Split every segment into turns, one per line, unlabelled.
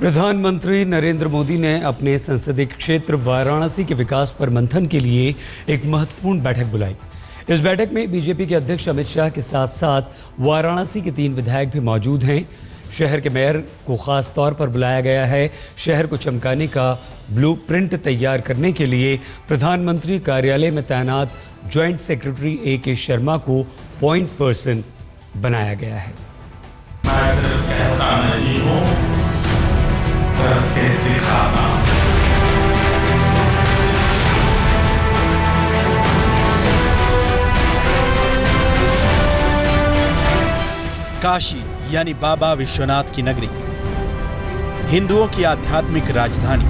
प्रधानमंत्री नरेंद्र मोदी ने अपने संसदीय क्षेत्र वाराणसी के विकास पर मंथन के लिए एक महत्वपूर्ण बैठक बुलाई। इस बैठक में बीजेपी के अध्यक्ष अमित शाह के साथ साथ वाराणसी के 3 विधायक भी मौजूद हैं। शहर के मेयर को खास तौर पर बुलाया गया है। शहर को चमकाने का ब्लूप्रिंट तैयार करने के लिए प्रधानमंत्री कार्यालय में तैनात ज्वाइंट सेक्रेटरी A.K. शर्मा को पॉइंट पर्सन बनाया गया है।
करके दिखाना।
काशी यानी बाबा विश्वनाथ की नगरी, हिंदुओं की आध्यात्मिक राजधानी।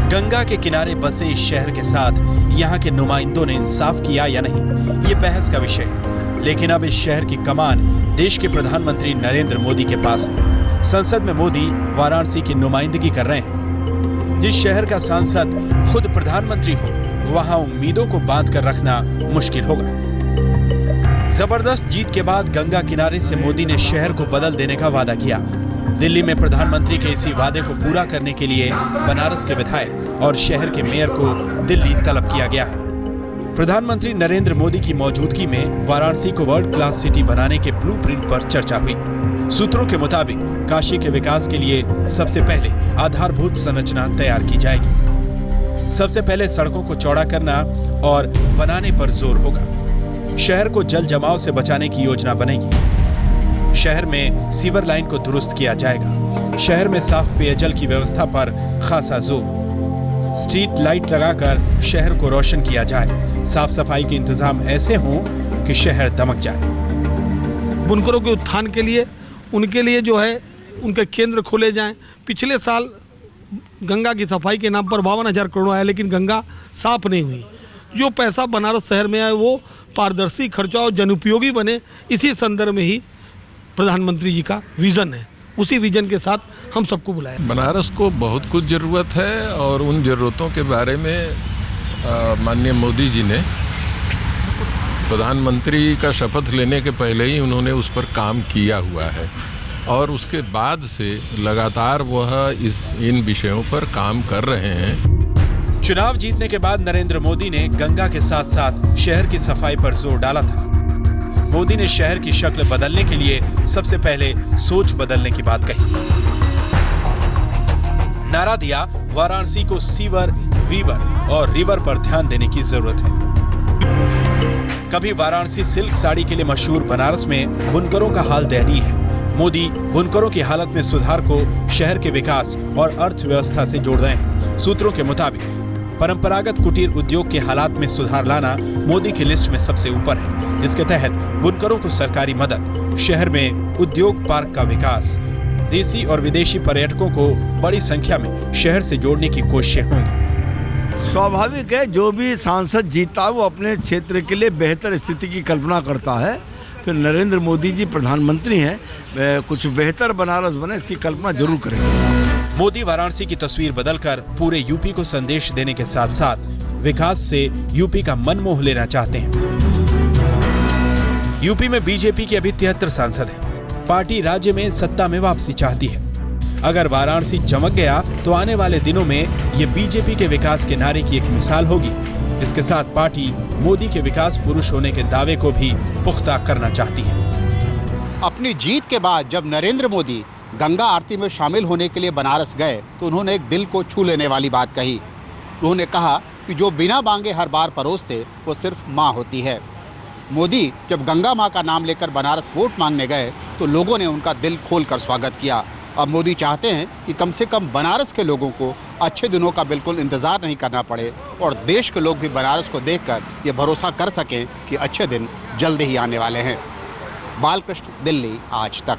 गंगा के किनारे बसे इस शहर के साथ यहाँ के नुमाइंदों ने इंसाफ किया या नहीं, ये बहस का विषय है। लेकिन अब इस शहर की कमान देश के प्रधानमंत्री नरेंद्र मोदी के पास है। संसद में मोदी वाराणसी की नुमाइंदगी कर रहे हैं। जिस शहर का सांसद खुद प्रधानमंत्री हो, वहां उम्मीदों को बांध कर रखना मुश्किल होगा। जबरदस्त जीत के बाद गंगा किनारे से मोदी ने शहर को बदल देने का वादा किया। दिल्ली में प्रधानमंत्री के इसी वादे को पूरा करने के लिए बनारस के विधायक और शहर के मेयर को दिल्ली तलब किया गया है। प्रधानमंत्री नरेंद्र मोदी की मौजूदगी में वाराणसी को वर्ल्ड क्लास सिटी बनाने के ब्लूप्रिंट पर चर्चा हुई। सूत्रों के मुताबिक काशी के विकास के लिए सबसे पहले आधारभूत संरचना तैयार की जाएगी। सबसे पहले सड़कों को चौड़ा करना और बनाने पर जोर होगा। शहर को जल जमाव से बचाने की योजना बनेगी। शहर में सीवर लाइन को दुरुस्त किया जाएगा। शहर में साफ पेयजल की व्यवस्था पर खासा जोर। स्ट्रीट लाइट लगाकर शहर को रोशन किया जाए। साफ सफाई के इंतजाम ऐसे हों कि शहर दमक जाए।
बुनकरों के उत्थान के लिए उनके लिए जो है उनके केंद्र खोले जाएं। पिछले साल गंगा की सफाई के नाम पर 52,000 करोड़ आया, लेकिन गंगा साफ नहीं हुई। जो पैसा बनारस शहर में आए वो पारदर्शी खर्चा और जनउपयोगी बने, इसी संदर्भ में ही प्रधानमंत्री जी का विजन है। उसी विजन के साथ हम सबको बुलाया।
बनारस को बहुत कुछ ज़रूरत है और उन ज़रूरतों के बारे में माननीय मोदी जी ने प्रधानमंत्री का शपथ लेने के पहले ही उन्होंने उस पर काम किया हुआ है और उसके बाद से लगातार वह इन विषयों पर काम कर रहे हैं।
चुनाव जीतने के बाद नरेंद्र मोदी ने गंगा के साथ साथ शहर की सफाई पर जोर डाला था। मोदी ने शहर की शक्ल बदलने के लिए सबसे पहले सोच बदलने की बात कही। नारा दिया, वाराणसी को सीवर, वीवर और रिवर पर ध्यान देने की जरूरत है। कभी वाराणसी सिल्क साड़ी के लिए मशहूर बनारस में बुनकरों का हाल दयनीय है। मोदी बुनकरों की हालत में सुधार को शहर के विकास और अर्थव्यवस्था से जोड़ रहे हैं। सूत्रों के मुताबिक परंपरागत कुटीर उद्योग के हालात में सुधार लाना मोदी की लिस्ट में सबसे ऊपर है, जिसके तहत बुनकरों को सरकारी मदद, शहर में उद्योग पार्क का विकास, देसी और विदेशी पर्यटकों को बड़ी संख्या में शहर से जोड़ने की कोशिशें होंगी।
स्वाभाविक है, जो भी सांसद जीता वो अपने क्षेत्र के लिए बेहतर स्थिति की कल्पना करता है। फिर नरेंद्र मोदी जी प्रधानमंत्री हैं, कुछ बेहतर बनारस बने इसकी कल्पना जरूर करेंगे।
मोदी वाराणसी की तस्वीर बदलकर पूरे यूपी को संदेश देने के साथ साथ विकास से यूपी का मन मोह लेना चाहते हैं। यूपी में बीजेपी के अभी 73 सांसद हैं। पार्टी राज्य में सत्ता में वापसी चाहती है। अगर वाराणसी चमक गया तो आने वाले दिनों में ये बीजेपी के विकास के नारे की एक मिसाल होगी। इसके साथ पार्टी मोदी के विकास पुरुष होने के दावे को भी पुख्ता करना चाहती है।
अपनी जीत के बाद जब नरेंद्र मोदी गंगा आरती में शामिल होने के लिए बनारस गए तो उन्होंने एक दिल को छू लेने वाली बात कही। उन्होंने कहा कि जो बिना मांगे हर बार परोसते वो सिर्फ माँ होती है। मोदी जब गंगा माँ का नाम लेकर बनारस वोट मांगने गए तो लोगों ने उनका दिल खोलकर स्वागत किया। अब मोदी चाहते हैं कि कम से कम बनारस के लोगों को अच्छे दिनों का बिल्कुल इंतजार नहीं करना पड़े और देश के लोग भी बनारस को देखकर ये भरोसा कर सकें कि अच्छे दिन जल्द ही आने वाले हैं। बालकृष्ण, दिल्ली, आज तक।